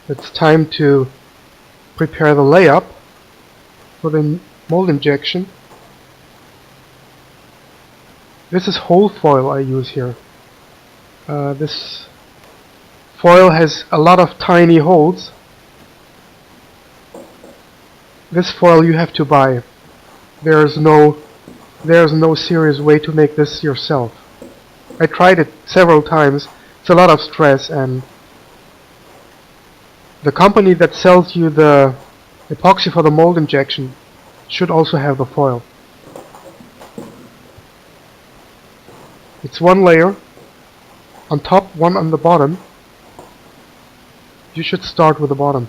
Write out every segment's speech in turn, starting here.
It's time to prepare the layup for the mold injection. This is whole foil I use here. This foil has a lot of tiny holes. This foil you have to buy. There's no serious way to make this yourself. I tried it several times. It's a lot of stress, and the company that sells you the epoxy for the mold injection should also have the foil. It's one layer on top, one on the bottom. You should start with the bottom.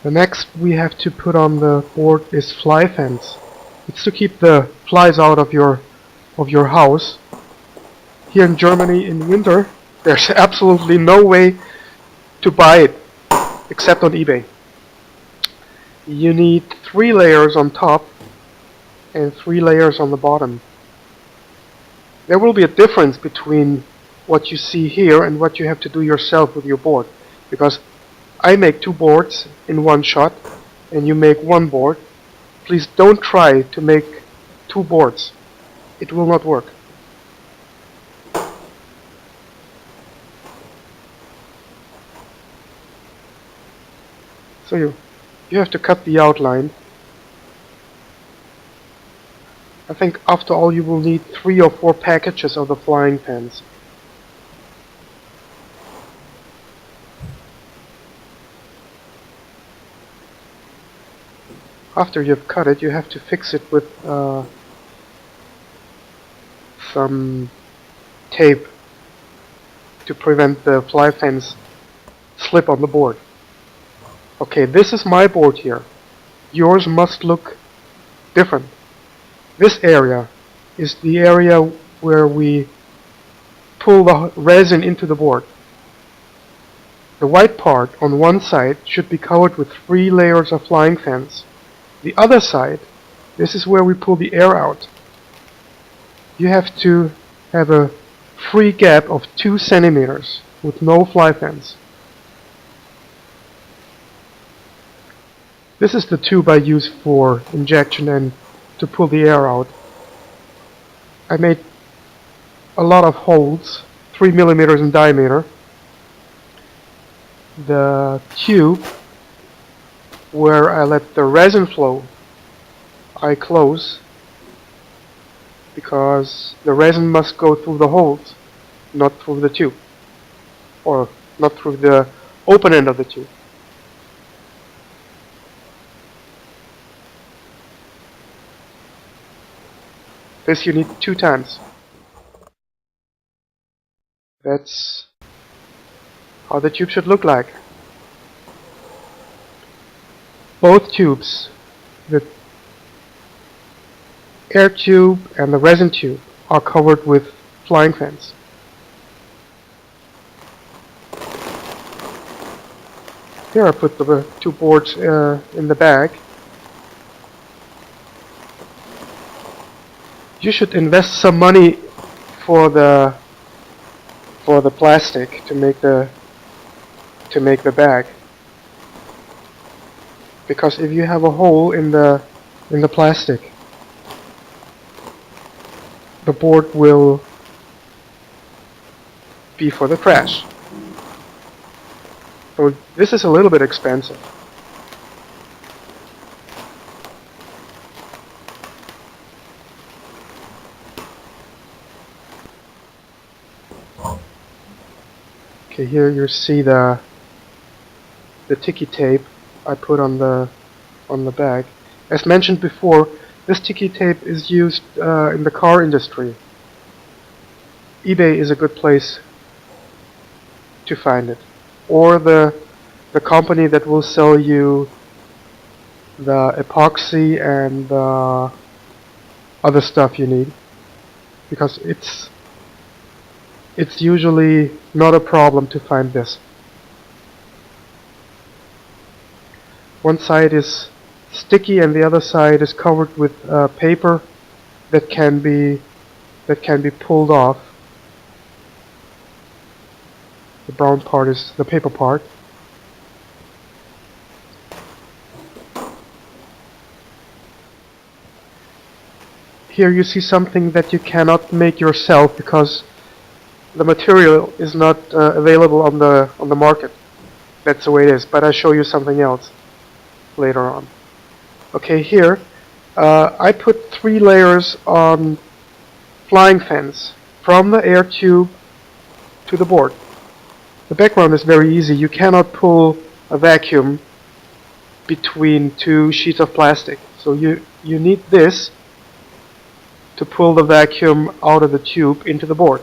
The next we have to put on the board is fly fence. It's to keep the flies out of your house. Here in Germany in winter, there's absolutely no way to buy it except on eBay. You need 3 layers on top and 3 layers on the bottom. There will be a difference between what you see here and what you have to do yourself with your board, because I make 2 boards in one shot and you make 1 board. Please don't try to make 2 boards. It will not work. So you have to cut the outline. I think after all you will need 3 or 4 packages of the flying pens. After you've cut it, you have to fix it with some tape to prevent the fly fence slip on the board. Okay, this is my board here. Yours must look different. This area is the area where we pull the resin into the board. The white part on one side should be covered with 3 layers of flying fence. The other side, this is where we pull the air out. You have to have a free gap of 2 centimeters with no fly fence. This is the tube I use for injection and to pull the air out. I made a lot of holes, 3 millimeters in diameter. The tube where I let the resin flow, I close, because the resin must go through the holes, not through the tube, or not through the open end of the tube. This you need 2 times. That's how the tube should look like. Both tubes, the air tube and the resin tube, are covered with flying fence. Here I put the 2 boards in the bag. You should invest some money for the plastic to make the bag, because if you have a hole in the plastic, the board will be for the trash. So this is a little bit expensive. Okay, here you see the sticky tape I put on the bag. As mentioned before, this sticky tape is used in the car industry. eBay is a good place to find it, or the company that will sell you the epoxy and the other stuff you need, because it's usually not a problem to find this. One side is sticky and the other side is covered with paper that can be pulled off. The brown part is the paper part. Here you see something that you cannot make yourself because the material is not available on the market. That's the way it is. But I'll show you something else later on. Okay, here I put 3 layers on flying fence from the air tube to the board. The background is very easy. You cannot pull a vacuum between 2 sheets of plastic. So you need this to pull the vacuum out of the tube into the board.